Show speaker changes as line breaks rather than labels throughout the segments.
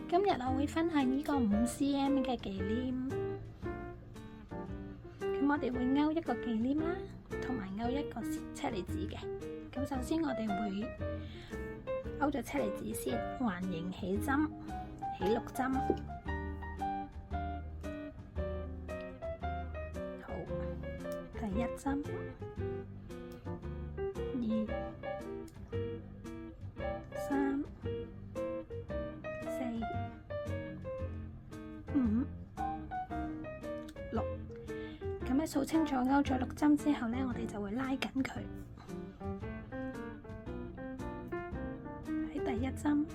今日我會分享呢個5cm 嘅忌廉，咁我哋會勾一個忌廉啦，同埋勾一個車厘子嘅。咁首先我哋會勾咗車厘子先，環形起針，起6針。好，第1針、2、3、4、5、6。咁咧數清楚勾咗6針之後咧，我哋就會拉緊佢。喺第1針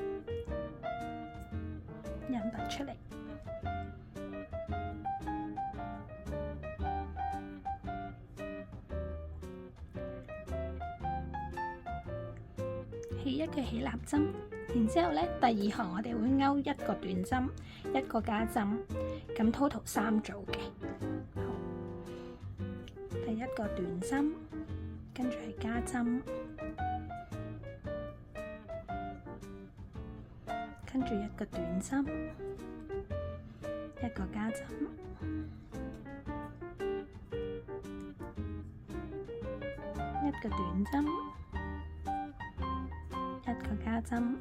引拔出嚟，起一個起納針。然之後咧，第2行我哋會勾一個短針，一個加針，咁 total 3組嘅。好，第1個短針，跟住係加針，跟住1個短針，一個加針，一個短針，一個加針。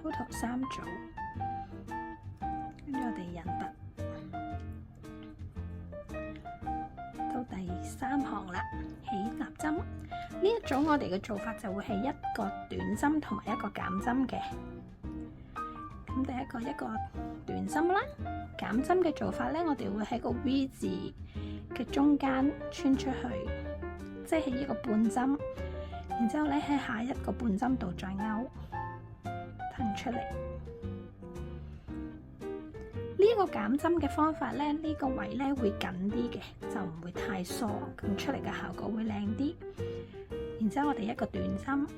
total 3組，跟住我哋引拔到第3行啦，起納針。呢一組我哋嘅做法就會係一個短針同埋一個減針嘅。咁第一個短針啦，減針嘅做法咧，我哋會喺個 V 字嘅中間穿出去，即係呢個半針，然之後咧喺下一個半針度再勾。騰出嚟，呢個減針嘅方法咧，呢個位咧會緊啲嘅，就唔會太疏，咁出嚟嘅效果會靚啲。然之後我哋一個短針，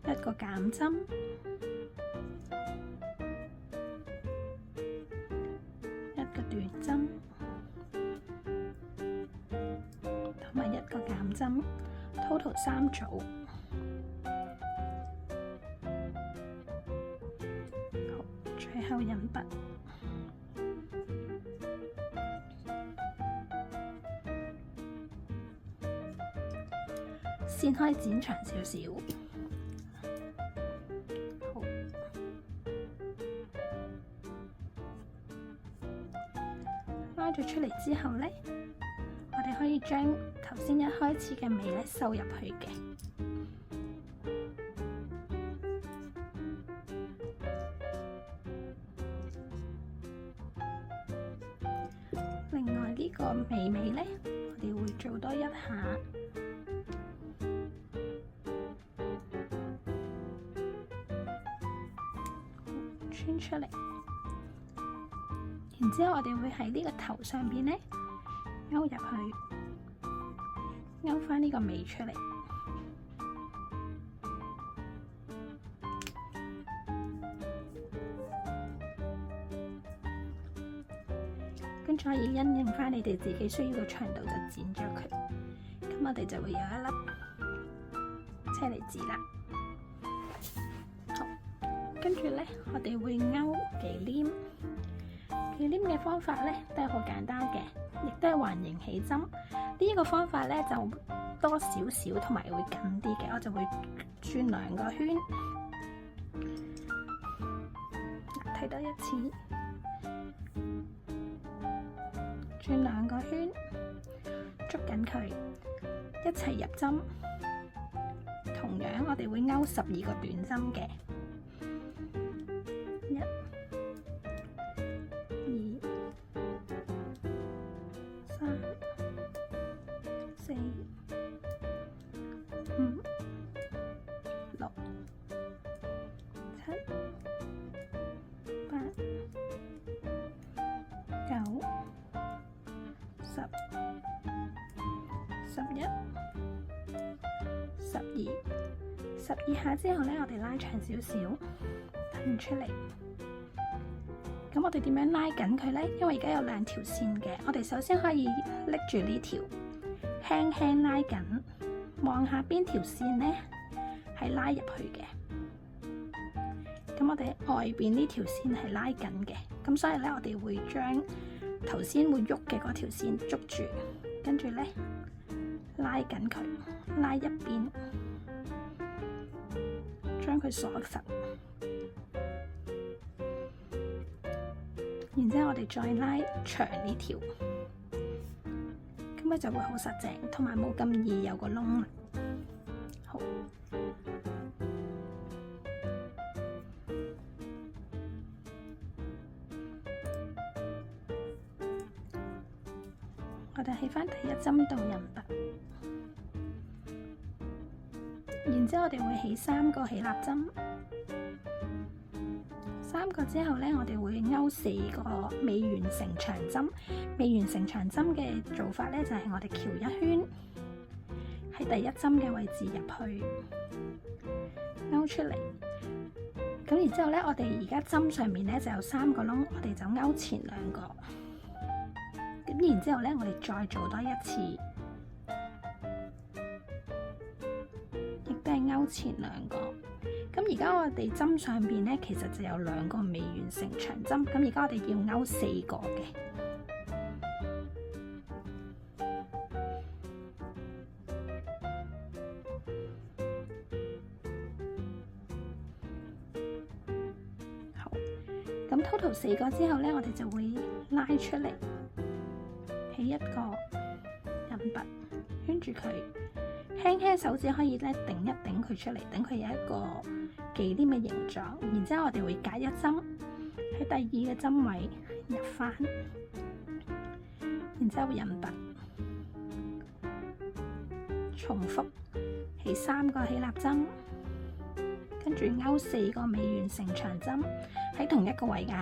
一個減針，一個短針，同埋一個減針 ，total 3組。最後引拔，先可以剪長少少。好，拉咗出嚟之後呢，我哋可以將頭先一開始嘅尾咧收入去嘅。另外呢個尾咧，我哋會做多一下，穿出嚟。然之後我哋會喺呢個頭上邊咧勾入去，勾返呢個尾出嚟。跟住可以因應翻你哋自己需要嘅長度就剪咗佢，咁我哋就會有一粒車厘子啦。好，跟住咧，我哋會勾忌廉。忌廉嘅方法咧都係好簡單嘅，亦都係環形起針。呢一個方法咧就多少少同埋會緊啲嘅，我就會轉2個圈，睇多一次。轉2個圈，捉緊佢，一齊入針。同樣，我哋會勾12個短針嘅，1、2、3、4、5、6、7、8、9、10、11、12下之後咧，我哋拉長少少，騰出嚟。咁我哋點樣拉緊佢咧？因為而家有2條線嘅，我哋首先可以拎住呢條，輕輕拉緊，望下邊條線呢係拉入去嘅。咁我哋外邊呢條線係拉緊嘅，咁所以咧我哋會將頭先會喐嘅嗰條線捉住，跟住咧拉緊佢，拉一邊，將佢鎖實。然之後我哋再拉長呢條，咁咧就會好實淨，同埋冇咁易有個窿啦。好，我哋起返第一針到人拔，然之後我哋會起3個起納針。3個之後咧，我哋會勾4個未完成長針。未完成長針嘅做法咧，就係我哋翹一圈喺第一針嘅位置入去，勾出嚟。咁然之後咧，我哋而家針上面咧就有3個窿，我哋就勾前2個。咁然之後咧，我哋再做多一次，亦都係勾前2個。咁而家我哋針上邊咧，其實就有2個未完成長針。咁而家我哋要勾4個嘅。好，咁 total 4個之後咧，我哋就會拉出嚟，起一個人拔，圈住佢，輕輕手指可以咧頂一頂佢出嚟，等佢有一個忌廉嘅形狀。然之後我哋會隔一針喺第2個針位入返，然之後人拔，重複起3個起納針，跟住勾4個未完成長針喺同一個位㗎。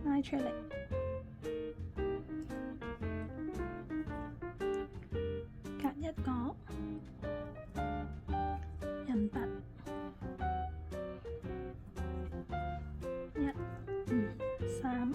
拉出嚟，隔一個人拔，1、2、3，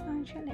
拉出嚟。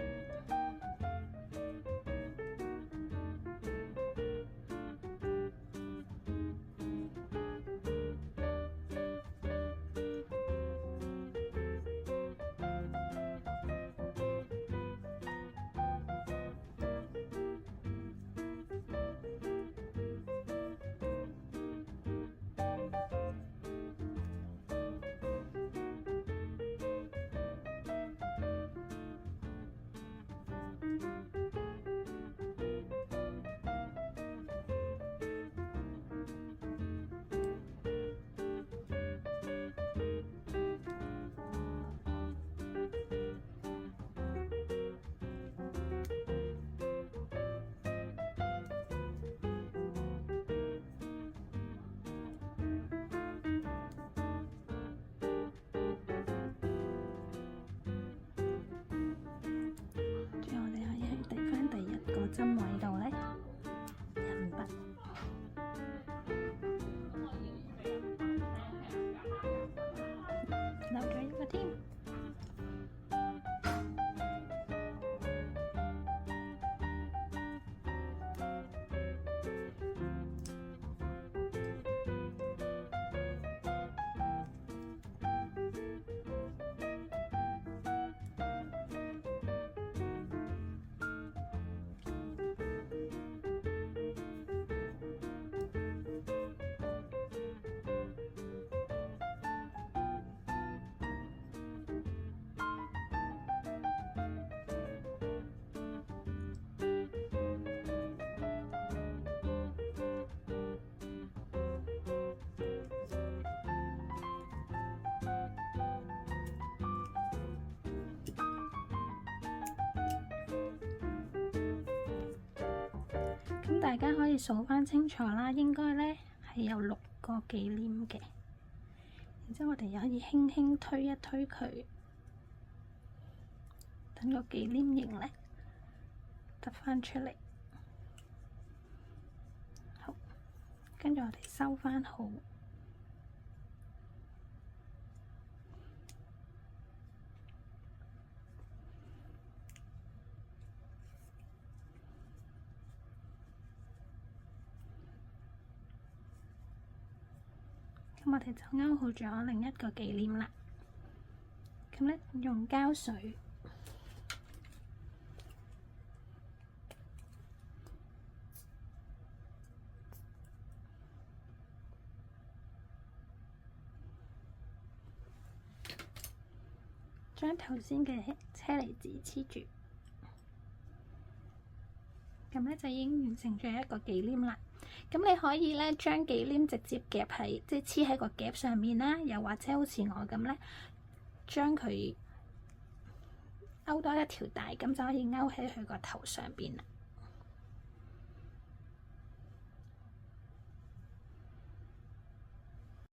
針位度咧，人拔，漏咗一個添。咁大家可以數翻清楚啦，應該咧係有6個忌廉嘅。然之後我哋又可以輕輕推一推佢，等個忌廉形咧凸翻出嚟。好，跟住我哋收翻好。咁我哋就勾好咗另一個忌廉啦。咁咧用膠水將頭先嘅車厘子黐住，咁咧就已經完成咗一個忌廉啦。咁你可以咧將忌廉直接夾喺，即係黐喺個夾上面啦，又或者好似我咁咧，將佢勾多一條帶，咁就可以勾喺佢個頭上邊啦。